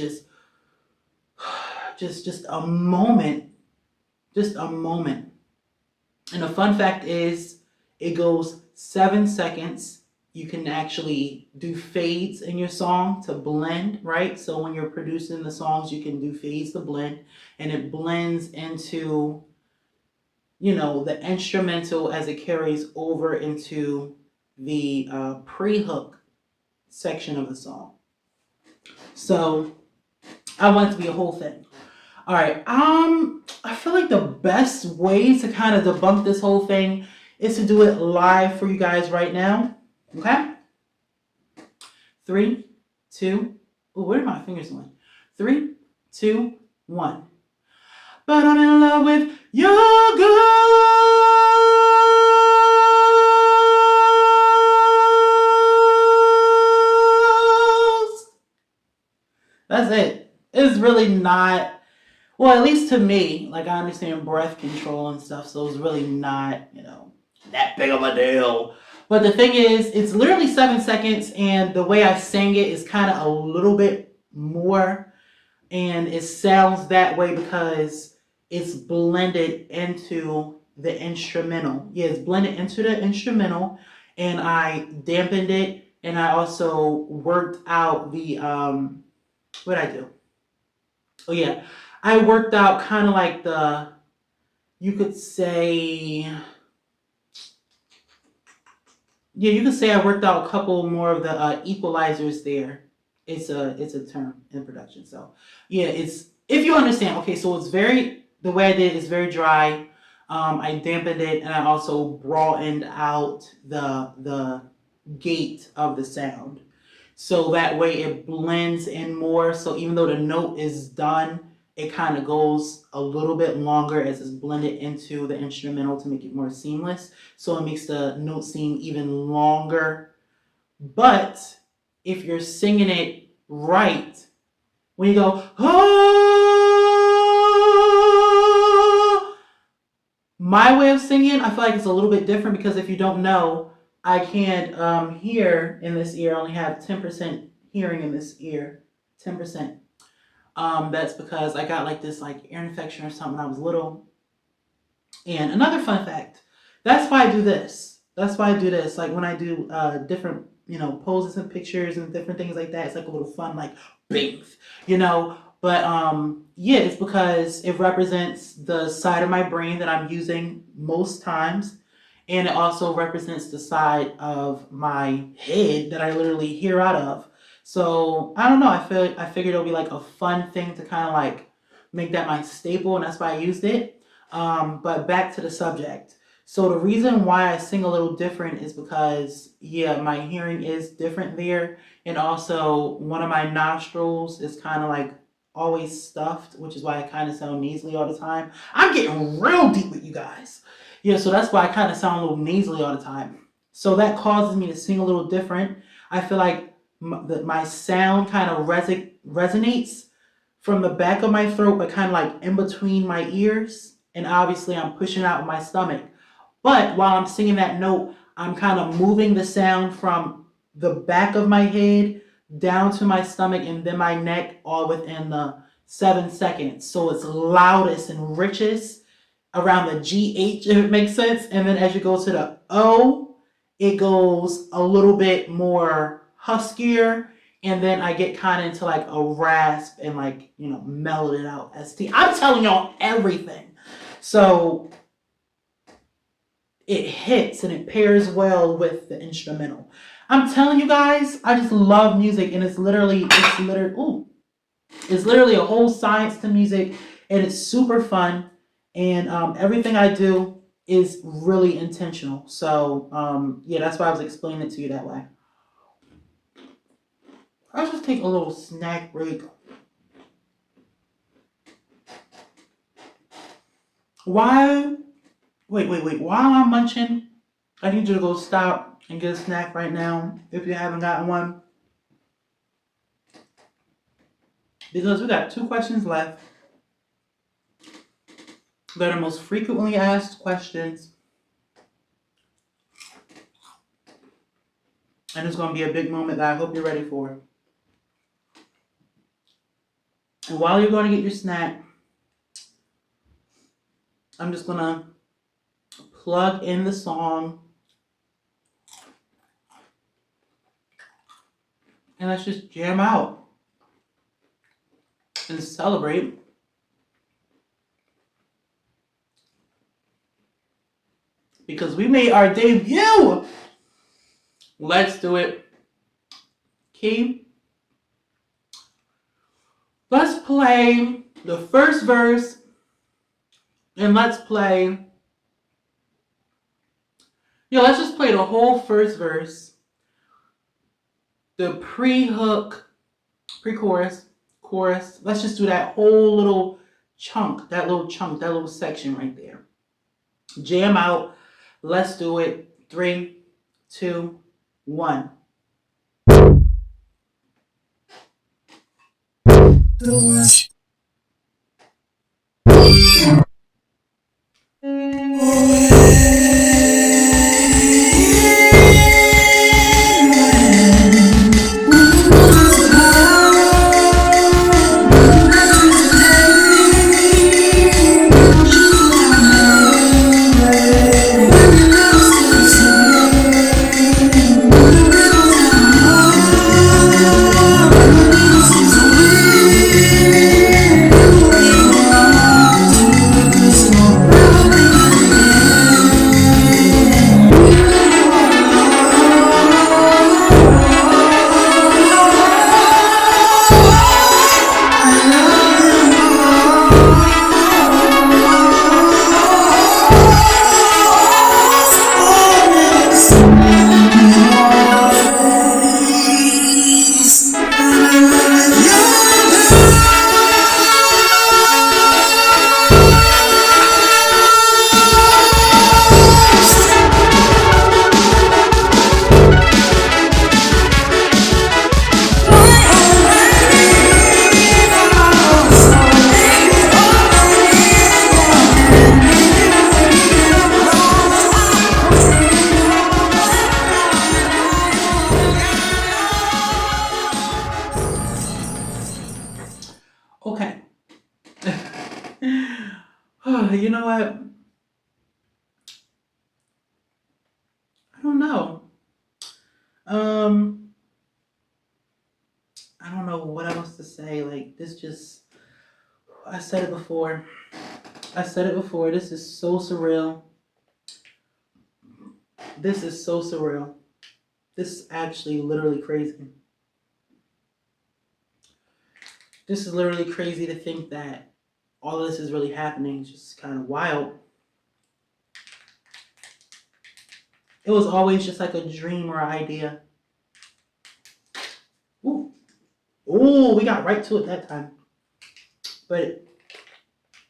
a moment. Just a moment. And the fun fact is it goes 7 seconds. You can actually do fades in your song to blend, right? So when you're producing the songs, you can do fades to blend, and it blends into, the instrumental as it carries over into the pre-hook section of the song. So I want it to be a whole thing. All right. I feel like the best way to kind of debunk this whole thing is to do it live for you guys right now. Okay? 3, 2, where are my fingers going? 3, 2, 1. But I'm in love with your ghost. That's it. It's really not, well, at least to me, like, I understand breath control and stuff, so it's really not, that big of a deal. But the thing is, it's literally 7 seconds, and the way I sang it is kind of a little bit more, and it sounds that way because it's blended into the instrumental. Yeah, it's blended into the instrumental, and I dampened it and I also worked out the what did I do? Oh yeah, I worked out kind of like the, you could say, yeah, you could say I worked out a couple more of the equalizers there. It's a term in production. So yeah, it's, if you understand. Okay, so it's very, the way I did it is very dry. I dampened it, and I also broadened out the gate of the sound, so that way it blends in more. So even though the note is done, it kind of goes a little bit longer as it's blended into the instrumental to make it more seamless. So it makes the note seem even longer. But if you're singing it right, when you go, oh, my way of singing, I feel like it's a little bit different, because if you don't know, I can't hear in this ear. I only have 10% hearing in this ear. 10%. That's because I got like this like ear infection or something when I was little. And another fun fact, that's why I do this. That's why I do this. Like when I do different, poses and pictures and different things like that, it's like a little fun, like Beingth, But yeah, it's because it represents the side of my brain that I'm using most times. And it also represents the side of my head that I literally hear out of. So I don't know. I figured it'll be like a fun thing to kind of like make that my staple, and that's why I used it. But back to the subject. So the reason why I sing a little different is because, yeah, my hearing is different there, and also one of my nostrils is kind of like always stuffed, which is why I kind of sound nasally all the time. I'm getting real deep with you guys. Yeah, so that's why I kind of sound a little nasally all the time. So that causes me to sing a little different. I feel like my sound kind of resonates from the back of my throat, but kind of like in between my ears. And obviously, I'm pushing out my stomach. But while I'm singing that note, I'm kind of moving the sound from the back of my head down to my stomach and then my neck, all within the 7 seconds. So it's loudest and richest around the GH, if it makes sense. And then as you go to the O, it goes a little bit more huskier. And then I get kind of into like a rasp and like, mellowed it out. I'm telling y'all everything. So it hits and it pairs well with the instrumental. I'm telling you guys, I just love music, and it's literally a whole science to music, and it's super fun, and everything I do is really intentional. So yeah, that's why I was explaining it to you that way. I'll just take a little snack break. Why? Wait. While I'm munching, I need you to go stop and get a snack right now if you haven't gotten one. Because we got 2 questions left. They're the most frequently asked questions. And it's going to be a big moment that I hope you're ready for. And while you're going to get your snack, I'm just going to plug in the song. And let's just jam out and celebrate. Because we made our debut. Let's do it. Key. Let's play the first verse. And let's play. Let's just play the whole first verse. The pre-hook, pre-chorus, chorus. Let's just do that whole little chunk, that little section right there. Jam out. Let's do it. 3, 2, 1. what? I don't know. Um, I don't know what else to say. Like this just I said it before. I said it before. This is so surreal. This is so surreal. This is actually literally crazy. This is literally crazy to think that all of this is really happening. It's just kind of wild. It was always just like a dream or idea. Ooh. Ooh, we got right to it that time. But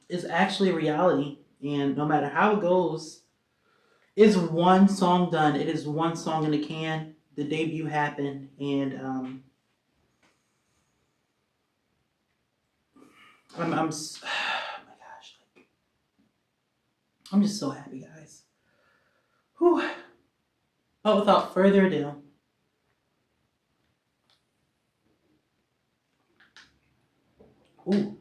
it's actually reality. And no matter how it goes, it's one song done. It is one song in the can. The debut happened. And I'm oh my gosh. I'm just so happy, guys. Whew. But without further ado, ooh.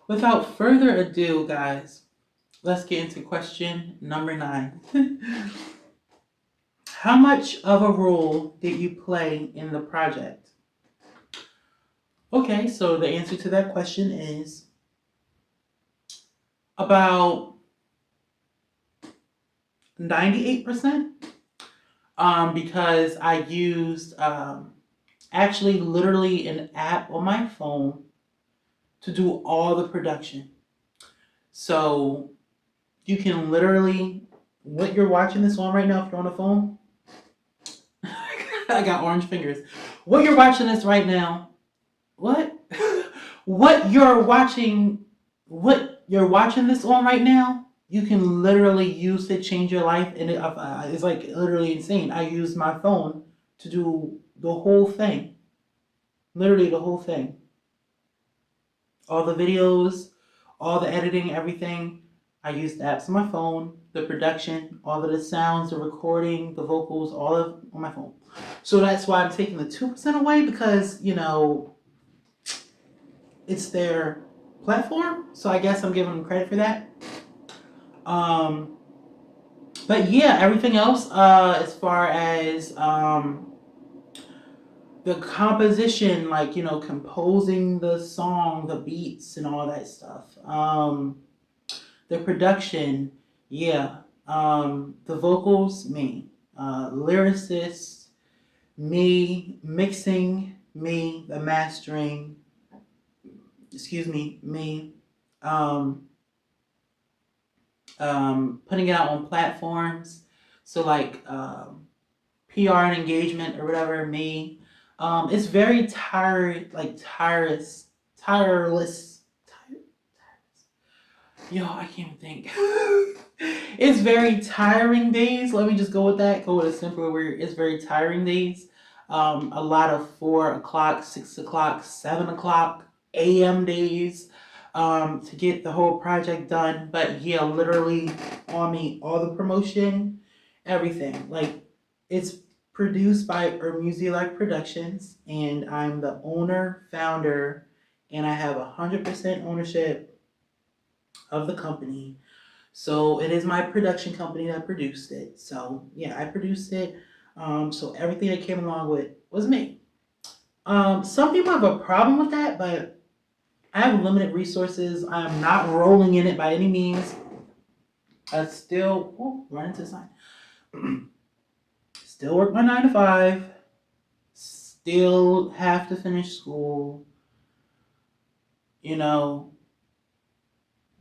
Without further ado, guys, let's get into question number 9. How much of a role did you play in the project? Okay, so the answer to that question is about 98%. Because I used actually literally an app on my phone to do all the production. So you can literally, what you're watching this on right now, if you're on the phone, I got orange fingers. What you're watching this right now, what? what you're watching this on right now, you can literally use to change your life, and it's like literally insane. I used my phone to do the whole thing, literally the whole thing. All the videos, all the editing, everything. I used apps on my phone, the production, all of the sounds, the recording, the vocals, all of on my phone. So that's why I'm taking the 2% away, because it's their platform. So I guess I'm giving them credit for that. But yeah, everything else, as far as the composition, like composing the song, the beats, and all that stuff. The production, yeah. The vocals, me. Lyricist, me. Mixing, me. The mastering, excuse me, me. Putting it out on platforms, so like PR and engagement or whatever, me. It's very tireless. Yo, I can't think. It's very tiring days. Let me just go with that. Go with a simpler word. It's very tiring days. A lot of 4 o'clock, 6 o'clock, 7 o'clock a.m. days to get the whole project done. But yeah, literally on me, all the promotion, everything. Like, it's produced by Music Productions, and I'm the owner, founder, and I have 100% ownership of the company. So it is my production company that produced it. So yeah, I produced it. So everything that came along with was me. Some people have a problem with that, but I have limited resources. I'm not rolling in it by any means. I still run into the sign. Still work my 9 to 5. Still have to finish school.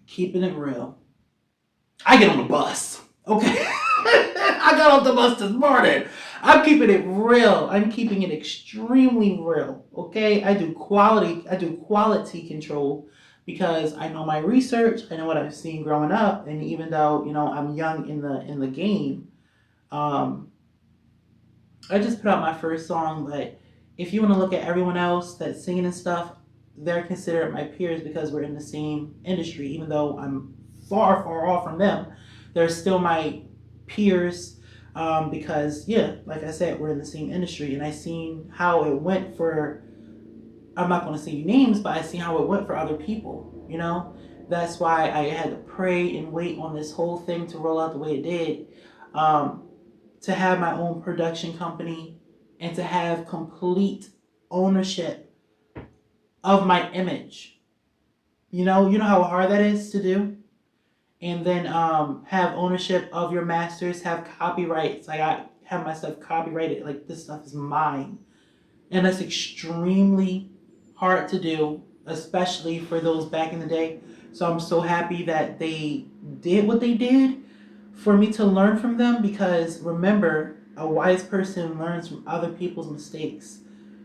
Keeping it real. I get on the bus. Okay. I got off the bus this morning. I'm keeping it real. I'm keeping it extremely real. Okay. I do quality control, because I know my research. I know what I've seen growing up, and even though I'm young in the game, I just put out my first song. But if you want to look at everyone else that's singing and stuff, they're considered my peers because we're in the same industry. Even though I'm far, far off from them, they're still my peers, because, yeah, like I said, we're in the same industry. And I seen how it went for, I'm not going to say names, but I seen how it went for other people, That's why I had to pray and wait on this whole thing to roll out the way it did. To have my own production company and to have complete ownership of my image. You know how hard that is to do? And then have ownership of your masters, have copyrights. Like I have my stuff copyrighted. Like this stuff is mine. And that's extremely hard to do, especially for those back in the day. So I'm so happy that they did what they did for me to learn from them, because remember, a wise person learns from other people's mistakes.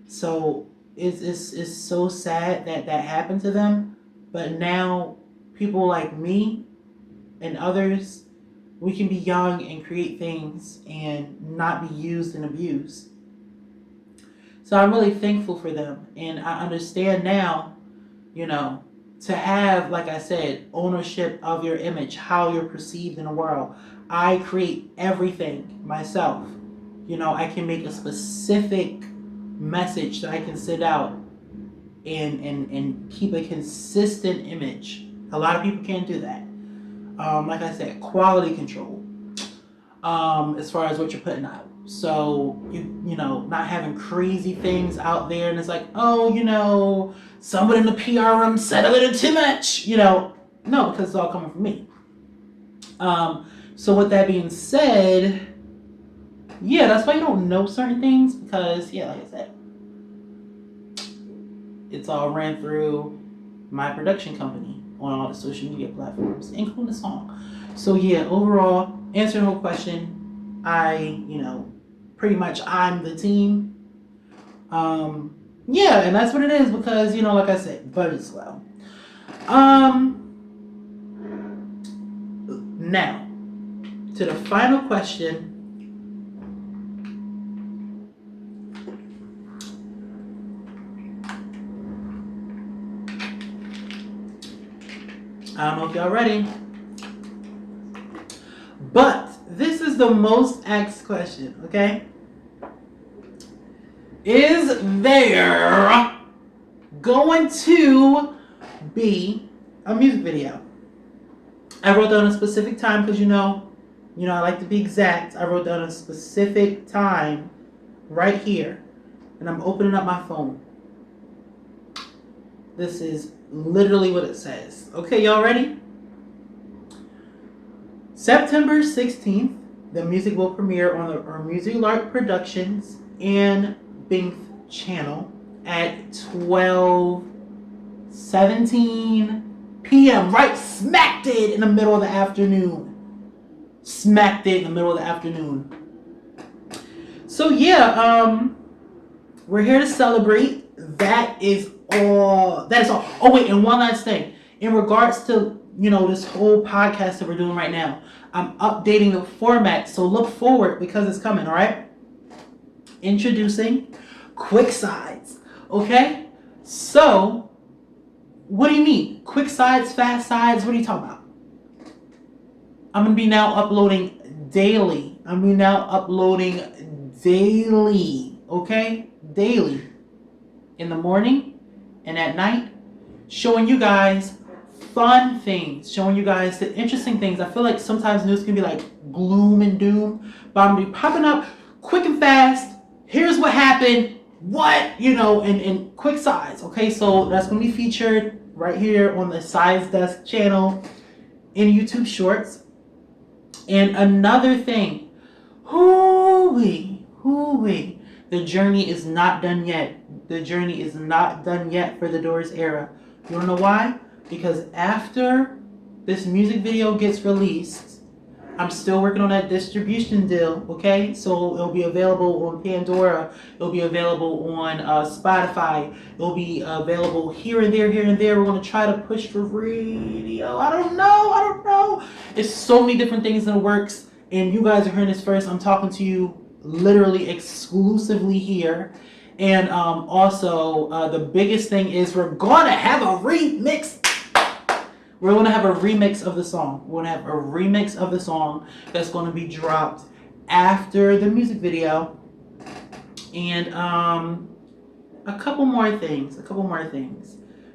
So it's so sad that that happened to them. But now people like me and others, we can be young and create things and not be used and abused. So I'm really thankful for them. And I understand now, you know, to have, like I said, ownership of your image, how you're perceived in the world. I create everything myself. I can make a specific message that I can send out and keep a consistent image. A lot of people can't do that. Like I said, quality control. As far as what you're putting out. So not having crazy things out there, and it's like, oh, someone in the PR room said a little too much. No, because it's all coming from me. So with that being said, yeah, that's why you don't know certain things, because like I said, it's all ran through my production company on all the social media platforms, including the song. So yeah, overall, answering the whole question, pretty much I'm the team. Yeah, and that's what it is, because like I said, budget's low. Now to the final question. I don't know if y'all ready, but this is the most asked question, okay? Is there going to be a music video? I wrote down a specific time, because I like to be exact. I wrote down a specific time right here, and I'm opening up my phone. This is literally what it says. Okay, y'all ready? September 16th, the music will premiere on the Music Lark Productions and Beingth channel at 12:17 p.m. Right smack dead in the middle of the afternoon. Smack dead in the middle of the afternoon. So yeah, we're here to celebrate. That is all. Oh wait, and one last thing. In regards to this whole podcast that we're doing right now, I'm updating the format, so look forward, because it's coming. All right. Introducing quick sides. Okay. So, what do you mean? Quick sides, fast sides? What are you talking about? I'm gonna be now uploading daily. Okay, daily. In the morning and at night, showing you guys fun things, showing you guys the interesting things. I feel like sometimes news can be like gloom and doom, but I'm gonna be popping up quick and fast. Here's what happened, and quick sides. Okay, so that's gonna be featured right here on the Sides Desk channel in YouTube Shorts. And another thing, hoo-wee, the journey is not done yet. The journey is not done yet for the Doors era. You wanna know why? Because after this music video gets released, I'm still working on that distribution deal, okay? So it'll be available on Pandora. It'll be available on Spotify. It'll be available here and there. We're going to try to push for radio. I don't know. It's so many different things in the works. And you guys are hearing this first. I'm talking to you literally exclusively here. And also, the biggest thing is we're going to have a remix. We're going to have a remix of the song. That's going to be dropped after the music video. And a couple more things.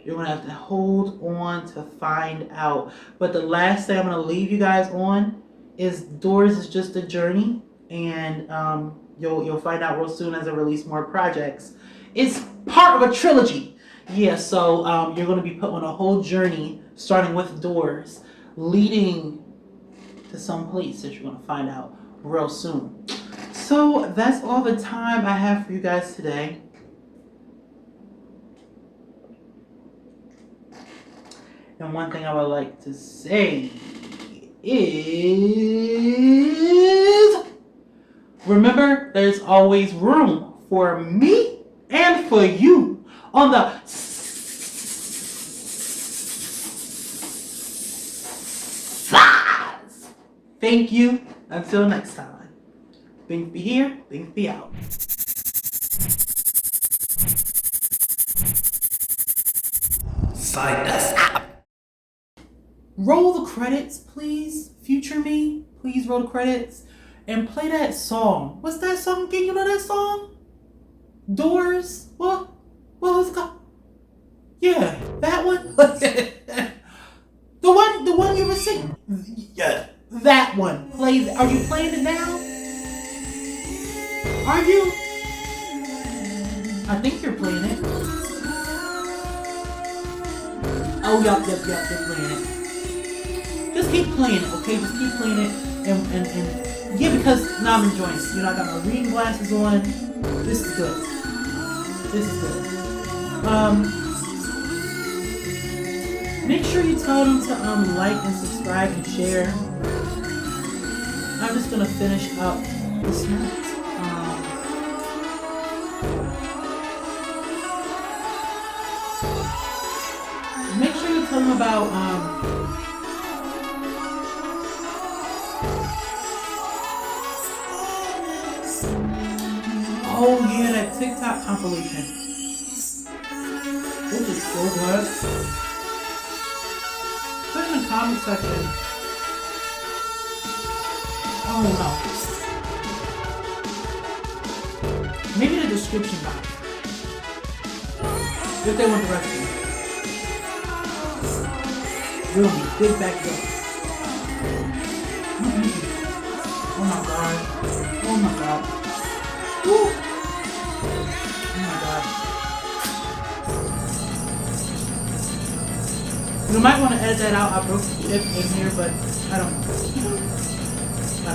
You're going to have to hold on to find out. But the last thing I'm going to leave you guys on is Doors is just a journey. And you'll find out real soon as I release more projects. It's part of a trilogy. Yeah, so you're going to be put on a whole journey, starting with Doors, leading to some place that you're going to find out real soon. So that's all the time I have for you guys today. And one thing I would like to say is, remember, there's always room for me and for you on the sides. Thank you. Until next time. Beingth be here, Beingth be out. Find us out. Roll the credits, please. Future me, please roll the credits. And play that song. What's that song again? You know that song? Doors? What was it called? Yeah, that one? the one you were singing. Yeah, that one. Play. Are you playing it now? Are you? I think you're playing it. Oh, yup, you're playing it. Just keep playing it, okay? Just keep playing it. And yeah, because now I'm enjoying it. You know, I got my reading glasses on. This is good. Make sure you tell them to like and subscribe and share. I'm just gonna finish up this night. Make sure you tell them about oh yeah, that TikTok compilation. This is so good. Put in the comment section. Oh no. Maybe the description box. If they want the recipe. Really, big back door. Oh my god. Oh my god. Woo. Oh my god. You might want to edit that out. I broke the chip in here, but I don't know. I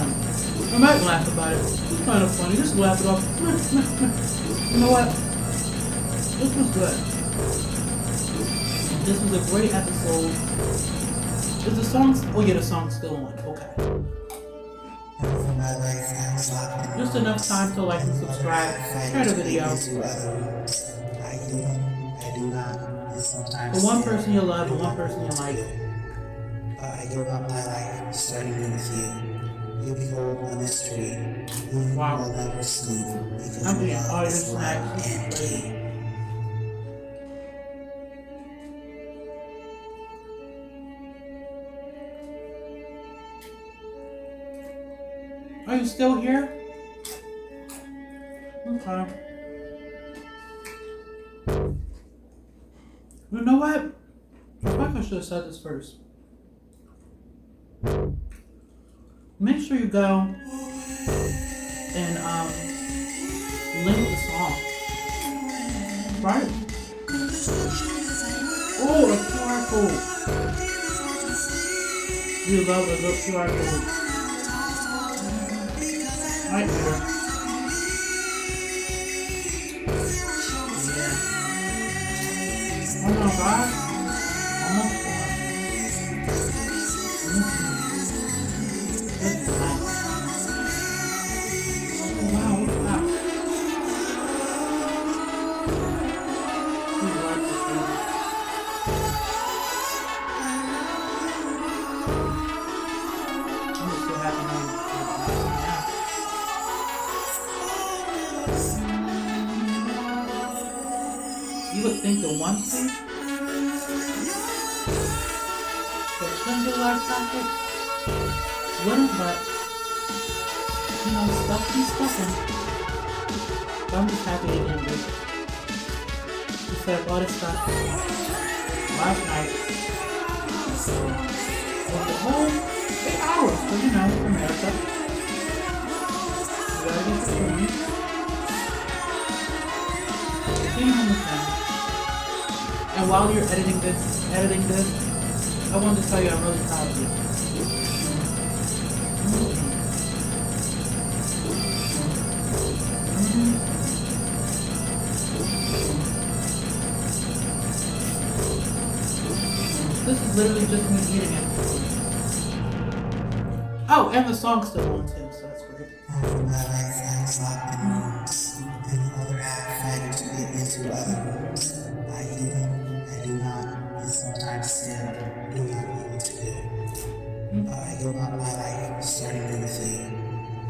might laugh about it. It's kind of funny. Just laugh it off. You know what? This was good. This was a great episode. Is the song? Oh yeah, the song's still on. Okay. Just enough time to like and subscribe, share the video. For one person you love and one person you like. I give up my life, starting with you. You behold a mystery. You will never sleep because I'm eating all love your is light snacks. and key. Are you still here? Okay. You know what? I think I should have said this first. Make sure you go and link the song. Right? Oh, a QR code. You love a good QR code. Right there. Yeah. Oh my god. Almost there. That's nice. Oh wow, look at that. You like this baby. I'm just so happy now. You would think the one thing that shouldn't be like topic wouldn't, but you know, stuff be stuffing. But I'm just happy it ended. Instead of all this stuff. last night. Went to home 8 hours, because you know, America. You gotta get the phone. Came home with them. And while you're editing this, I wanted to tell you I'm really proud of you. This is literally just me eating it. Oh, and the song's still on too, so that's great. Half of my life I was locked in rooms, and the other half fighting to get into other rooms. I even, I do not, and sometimes still do not know what to do. I give up my life, starting with you.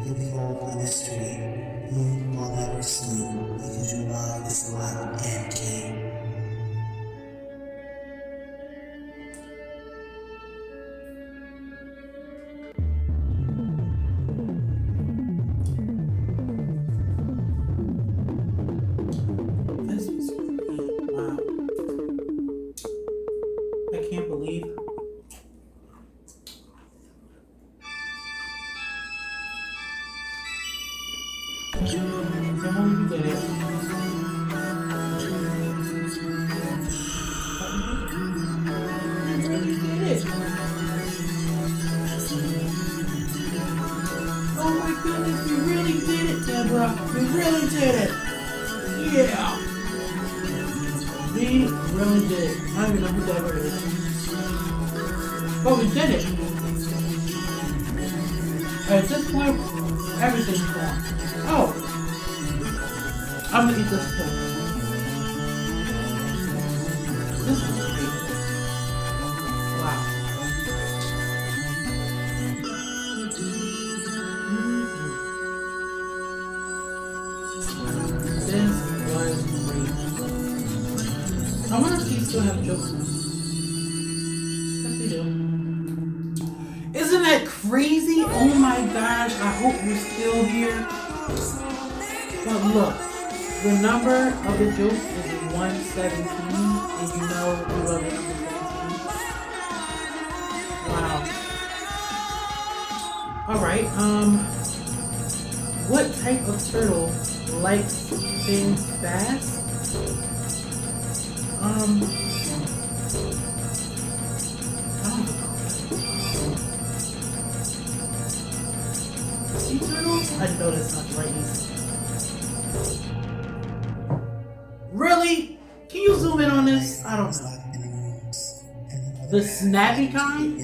You behold a mystery. You will never sleep, because your love is loud and key. This was great. Wow. I can't believe. How you did it. Oh my goodness, you really did it, Deborah. You really did it. Yeah. We really did it. I don't even know who Deborah is. But we did it. At this point, everything's gone. Oh. I'm gonna eat this too. This is great. Wow. This was great. I wonder if these still have jokes in them. Yes, they do. Isn't that crazy? Oh my gosh, I hope you're still here. But look, the number of the joke is 117, and you know we love the number 17. Wow. Alright, what type of turtle likes things fast? I don't know. Sea turtle? I know that's not the right answer. Really? Can you zoom in on this? I don't know. The snappy kind?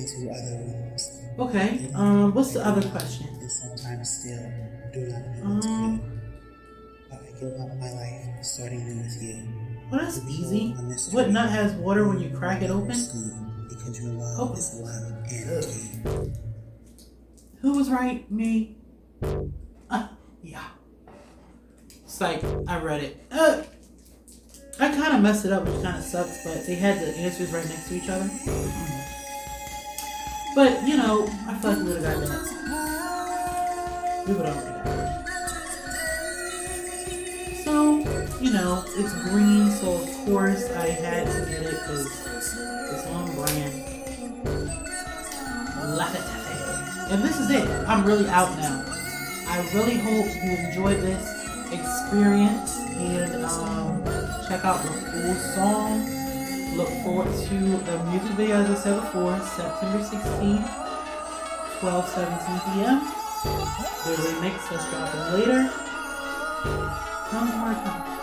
Okay. What's the other question? And sometimes still do not know what to do. I give up my life, starting with you. Well, that's easy. What nut has water when you crack it open? Because your love is loud and key. Who was right? Me? Yeah. Psych. I read it. I kind of messed it up, which kind of sucks, but they had the answers right next to each other. But, you know, I feel like we would have got that. We would have got that. So, you know, it's green, so of course I had to get it because it's on brand. And this is it. I'm really out now. I really hope you enjoyed this experience and check out the full song. Look forward to the music video, as I said before, September 16th, 12:17 p.m. The remix that's dropping later. Tons more coming.